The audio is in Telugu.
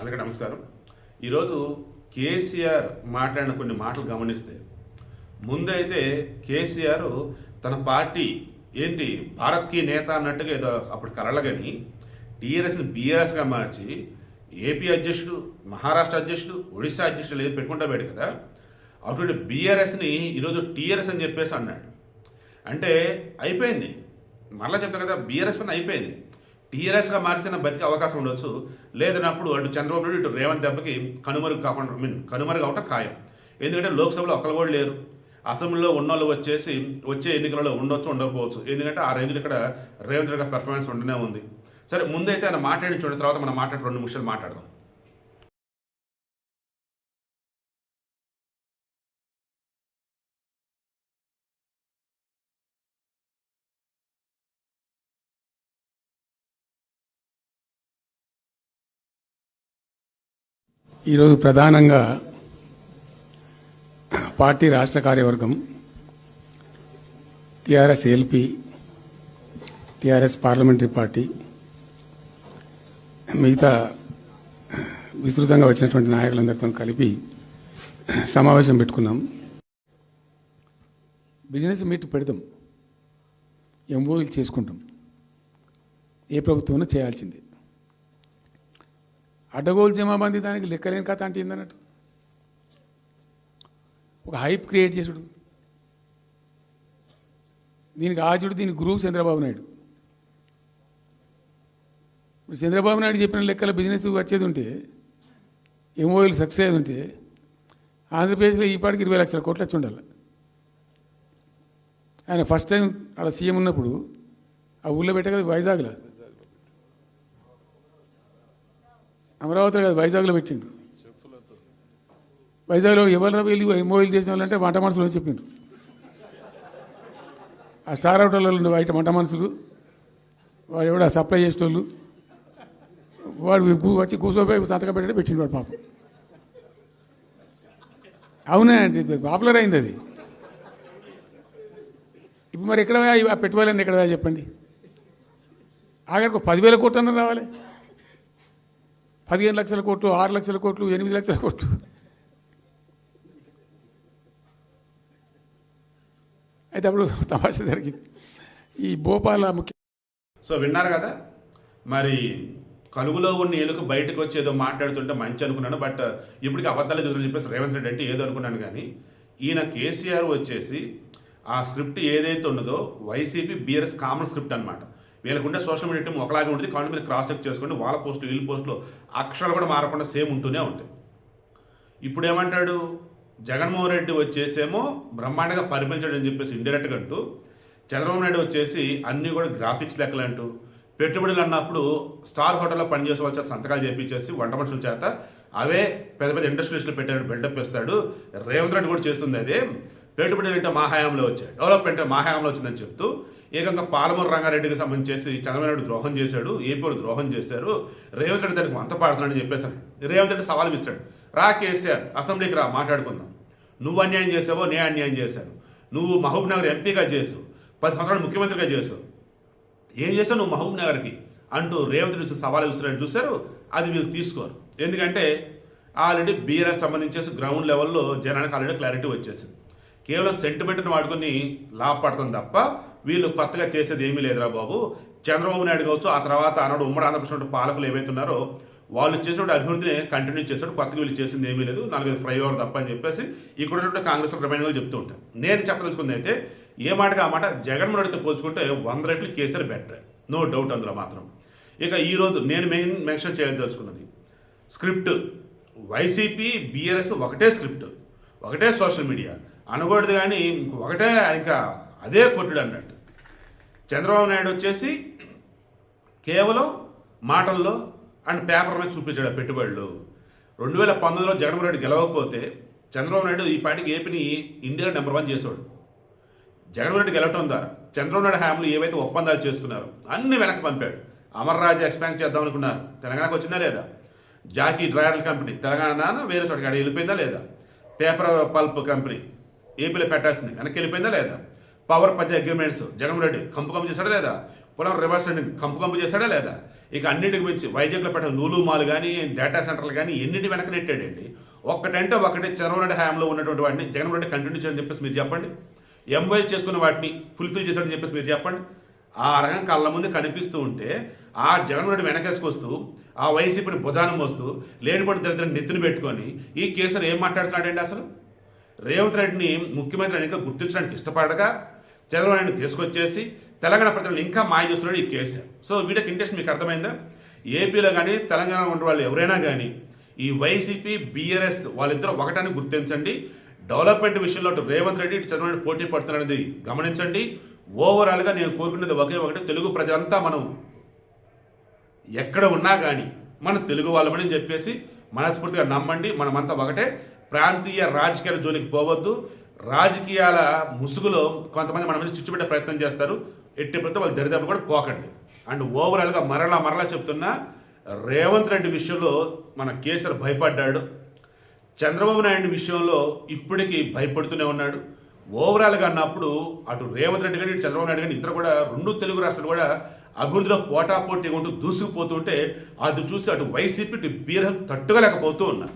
అందరికీ నమస్కారం. ఈరోజు కేసీఆర్ మాట్లాడిన కొన్ని మాటలు గమనిస్తే, ముందైతే కేసీఆర్ తన పార్టీ ఏంటి భారత్కి నేత అన్నట్టుగా ఏదో అప్పుడు కలలగని టీఆర్ఎస్ని బీఆర్ఎస్గా మార్చి ఏపీ అధ్యక్షుడు, మహారాష్ట్ర అధ్యక్షుడు, ఒడిశా అధ్యక్షుడు ఏదో పెట్టుకుంటా పోయాడు కదా. అటువంటి బీఆర్ఎస్ని ఈరోజు టీఆర్ఎస్ అని చెప్పేసి అన్నాడు. అంటే అయిపోయింది, మరలా చెప్తాను కదా, బీఆర్ఎస్ పని అయిపోయింది. టీఆర్ఎస్గా మార్చిన బతికే అవకాశం ఉండొచ్చు. లేదన్నప్పుడు అటు చంద్రబాబు నాయుడు ఇటు రేవంత్ దెబ్బకి కనుమరుగు కాకుండా కనుమరుగు అవటం ఖాయం. ఎందుకంటే లోక్సభలో ఒకరు కూడా లేరు, అసెంబ్లీలో ఉన్నోళ్ళు వచ్చే ఎన్నికలలో ఉండొచ్చు ఉండకపోవచ్చు. ఎందుకంటే ఆ రేంజ్లో ఇక్కడ రేవంత్ రెడ్డి పెర్ఫార్మెన్స్ ఉండనే ఉంది. సరే, ముందైతే ఆయన మాట్లాడి చూడిన తర్వాత మనం 2 నిమిషాలు మాట్లాడదాం. ఈరోజు ప్రధానంగా పార్టీ రాష్ట్ర కార్యవర్గం, TRS LP, TRS parliamentary party, మిగతా విస్తృతంగా వచ్చినటువంటి నాయకులందరితో కలిపి సమావేశం పెట్టుకున్నాం. బిజినెస్ మీట్ పెడతాం, ఎంఓయూలు చేసుకుంటాం. ఏ ప్రభుత్వం చేయాల్సిందే. అడ్డగోలు జమాబందీ దానికి లెక్కలేని కథ అంటే ఏందన్నట్టు ఒక హైప్ క్రియేట్ చేసుడు. దీనికి ఆజుడు, దీనికి గురువు చంద్రబాబు నాయుడు. ఇప్పుడు చంద్రబాబు నాయుడు చెప్పిన లెక్కల బిజినెస్ వచ్చేది ఉంటే, ఎంఓయూలు సక్సెస్ అయ్యేది ఉంటే, ఆంధ్రప్రదేశ్లో ఈ పాటికి 20 లక్షల కోట్లు వచ్చి ఉండాలి. ఆయన ఫస్ట్ టైం అలా సీఎం ఉన్నప్పుడు ఆ ఊళ్ళో పెట్టే కదా, వైజాగ్లో, అమరావతిలో కాదు వైజాగ్లో పెట్టిండు. వైజాగ్లో ఎవరు వెళ్ళి ఎంఓయూలు చేసిన వాళ్ళంటే వంట మనుషులు అని చెప్పిండ్రు. ఆ స్టార్ హోటల్లో ఉండే బయట వంట మనుషులు, వాడు ఎవడ సప్లై చేసేటోళ్ళు, వాడు వచ్చి కూర్చోపోయి సంతకం పెట్టే పెట్టిండు వాడు పాపం. అవునా అంటే పాపులర్ అయింది అది. ఇప్పుడు మరి ఎక్కడ ఆ పెట్టుబడులన్నీ ఎక్కడ చెప్పండి. ఆఖరికి 10,000 కోట్లు అన్న రావాలి. 15 లక్షల కోట్లు, 6 లక్షల కోట్లు, 8 లక్షల కోట్లు. అయితే అప్పుడు తమాషా జరిగింది. ఈ భోపాల ముఖ్య విన్నారు కదా, మరి కలుగులో ఉన్న ఏలుకు బయటకు వచ్చి ఏదో మాట్లాడుతుంటే మంచి అనుకున్నాను. బట్ ఇప్పటికి అబద్ధాలు చదువుని చెప్పేసి రేవంత్ రెడ్డి అంటే ఏదో అనుకున్నాను. కానీ ఈయన కేసీఆర్ వచ్చేసి ఆ స్క్రిప్ట్ ఏదైతే ఉన్నదో వైసీపీ బీఆర్ఎస్ కామన్ స్క్రిప్ట్ అనమాట. వీళ్ళకుంటే సోషల్ మీడియా టీం ఒకలాగే ఉంటుంది. కాబట్టి మీరు క్రాస్ చెక్ చేసుకోండి. వాళ్ళ పోస్టులు వీళ్ళ పోస్టులు అక్షరాలు కూడా మారకుండా సేమ్ ఉంటూనే ఉంటాయి. ఇప్పుడు ఏమంటాడు, జగన్మోహన్ రెడ్డి వచ్చేసేమో బ్రహ్మాండంగా పరిమించాడు అని చెప్పేసి ఇండైరెక్ట్గా అంటూ, చంద్రబాబు నాయుడు వచ్చేసి అన్నీ కూడా గ్రాఫిక్స్ లెక్కలు అంటూ, పెట్టుబడులు అన్నప్పుడు స్టార్ హోటల్లో పనిచేసే వాళ్ళ చేత సంతకాలు చేపించేసి వంట మనుషుల చేత అవే పెద్ద పెద్ద ఇండస్ట్రీస్లో పెట్టాడు, బిల్డప్ ఇస్తాడు. రేవంత్ రెడ్డి కూడా చేస్తుంది అదే. పెట్టుబడులు ఏంటో మా హయాంలో వచ్చాయి, డెవలప్మెంట్ మా హయాంలో వచ్చిందని చెప్తూ ఏకంగా పాలమూరు రంగారెడ్డికి సంబంధించి చంద్రబాబు నాయుడు ద్రోహం చేశాడు, ఏపీ ద్రోహం చేశారు, రేవంత్ రెడ్డి దానికి వంత పాడుతున్నాడని చెప్పేసాడు. రేవంత్ రెడ్డి సవాల్ ఇస్తాడు, రా కేసీఆర్ అసెంబ్లీకి రా మాట్లాడుకుందాం. నువ్వు అన్యాయం చేసావో నేను అన్యాయం చేశాను. నువ్వు మహబూబ్ నగర్ ఎంపీగా చేసావు, 10 సంవత్సరాలు ముఖ్యమంత్రిగా చేసావు, ఏం చేసావు నువ్వు మహబూబ్ నగర్కి అంటూ రేవంత్ రెడ్డి సవాల్ విసిరాడు. చూశారు, అది వీళ్ళు తీసుకోరు. ఎందుకంటే ఆల్రెడీ బీఆర్ఎస్ సంబంధించేసి గ్రౌండ్ లెవెల్లో జనానికి ఆల్రెడీ క్లారిటీ వచ్చేసింది. కేవలం సెంటిమెంట్ని వాడుకొని లాభపడతాం తప్ప వీళ్ళు కొత్తగా చేసేది ఏమీ లేదురా బాబు. చంద్రబాబు నాయుడు కావచ్చు, ఆ తర్వాత ఆనాడు ఉమ్మడి ఆంధ్రప్రదేశ్ పాలకులు ఏవైతున్నారో వాళ్ళు చేసిన అభివృద్ధిని కంటిన్యూ చేశాడు. కొత్తగా వీళ్ళు చేసింది ఏమీ లేదు, 4 ఫ్లైఓవర్ తప్ప అని చెప్పేసి ఇక్కడ ఉన్నటువంటి కాంగ్రెస్ ప్రమాణంగా చెప్తూ ఉంటాను. నేను చెప్పదలుచుకుంది అయితే ఏ మాటగా ఆ మాట జగన్మోహన్ రెడ్డితో పోల్చుకుంటే 100 రెట్లు కేసీఆర్ బెటర్, నో డౌట్ అందులో మాత్రం. ఇక ఈరోజు నేను మెన్షన్ చేయదలుచుకున్నది స్క్రిప్ట్, వైసీపీ బీఆర్ఎస్ ఒకటే స్క్రిప్ట్, ఒకటే సోషల్ మీడియా అనకూడదు. కానీ ఒకటే ఇంకా అదే కొట్టుడు అన్నట్టు. చంద్రబాబు నాయుడు వచ్చేసి కేవలం మాటల్లో అండ్ పేపర్ మీద చూపించాడు పెట్టుబడులు. 2019లో జగన్మోహన్ రెడ్డి గెలవకపోతే చంద్రబాబు నాయుడు ఈ పార్టీకి ఏపీని ఇండియాలో నెంబర్ 1 చేశాడు. జగన్మోహన్ రెడ్డి గెలవటం ద్వారా చంద్రబాబు నాయుడు హ్యామ్లు ఏవైతే ఒప్పందాలు చేసుకున్నారో అన్ని వెనక్కి పంపాడు. అమర్ రాజు ఎక్స్పాండ్ చేద్దాం అనుకున్నారు, తెలంగాణకు వచ్చిందా లేదా? జాకీ డ్రైయర్ కంపెనీ తెలంగాణ వేరే చోటకి వెళ్ళిపోయిందా లేదా? పేపర్ పల్ప్ కంపెనీ ఏపీలో పెట్టాల్సింది వెనక్కి వెళ్ళిపోయిందా లేదా? పవర్ పంచ అగ్రిమెంట్స్ జగన్మోహన్ రెడ్డి కంపు చేశాడా లేదా? పొలం రివర్స్ కంపు చేశాడా లేదా? ఇక అన్నిటికి మించి వైజాగ్లో పెట్టిన నూలు మాల్ కానీ డేటా సెంటర్లు కానీ ఎన్నింటి వెనక నెట్టాడండి. ఒక్కటంటే ఒకటి చంద్రబాబు నాయుడు హయాంలో ఉన్నటువంటి వాటిని జగన్మోహన్ రెడ్డి కంటిన్యూ చేయని చెప్పేసి మీరు చెప్పండి. ఎంవైల్ చేసుకున్న వాటిని ఫుల్ఫిల్ చేశాడని చెప్పేసి మీరు చెప్పండి. ఆ రకం కళ్ళ ముందు కనిపిస్తూ ఉంటే ఆ జగన్మోహన్ రెడ్డి వెనకేసుకొస్తూ ఆ వైసీపీని భుజానం మోస్తూ లేనిపోయిన దరిద్రం నెత్తిని పెట్టుకొని ఈ కేసులో ఏం మాట్లాడుతున్నాడండి అసలు? రేవంత్ రెడ్డిని ముఖ్యమంత్రి ఇంకా గుర్తించడానికి ఇష్టపడగా చంద్రబాబు నాయుడిని తీసుకొచ్చేసి తెలంగాణ ప్రజలను ఇంకా మాయ చేస్తున్నాడు ఈ కేసు. సో వీటికి ఇంట్రెస్ట్ మీకు అర్థమైందా? ఏపీలో కానీ తెలంగాణలో ఉన్న వాళ్ళు ఎవరైనా కానీ ఈ వైసీపీ బీఆర్ఎస్ వాళ్ళిద్దరూ ఒకటాన్ని గుర్తించండి. డెవలప్మెంట్ విషయంలో అటు రేవంత్ రెడ్డి ఇటు చంద్రబాబు పోటీ పడుతున్నారనేది గమనించండి. ఓవరాల్గా నేను కోరుకునేది ఒకే ఒకటి, తెలుగు ప్రజలంతా మనం ఎక్కడ ఉన్నా కానీ మన తెలుగు వాళ్ళమని చెప్పేసి మనస్ఫూర్తిగా నమ్మండి. మనమంతా ఒకటే. ప్రాంతీయ రాజకీయాల జోలికి పోవద్దు. రాజకీయాల ముసుగులో కొంతమంది మన మీద చిచ్చుపెట్టే ప్రయత్నం చేస్తారు. ఎట్టి ప్రతి వాళ్ళు దరిదాపు కూడా పోకండి. అండ్ ఓవరాల్గా మరలా చెప్తున్నా, రేవంత్ రెడ్డి విషయంలో మన కేసీఆర్ భయపడ్డాడు. చంద్రబాబు నాయుడు విషయంలో ఇప్పటికీ భయపడుతూనే ఉన్నాడు. ఓవరాల్గా అన్నప్పుడు అటు రేవంత్ రెడ్డి కానీ చంద్రబాబు నాయుడు కానీ ఇద్దరు కూడా రెండు తెలుగు రాష్ట్రాలు కూడా అభివృద్ధిలో పోటాపోటీగా ఉంటూ దూసుకుపోతుంటే అది చూసి అటు వైసీపీ ఇటు బీఆర్ఎస్ తట్టుకోలేకపోతూ ఉన్నారు.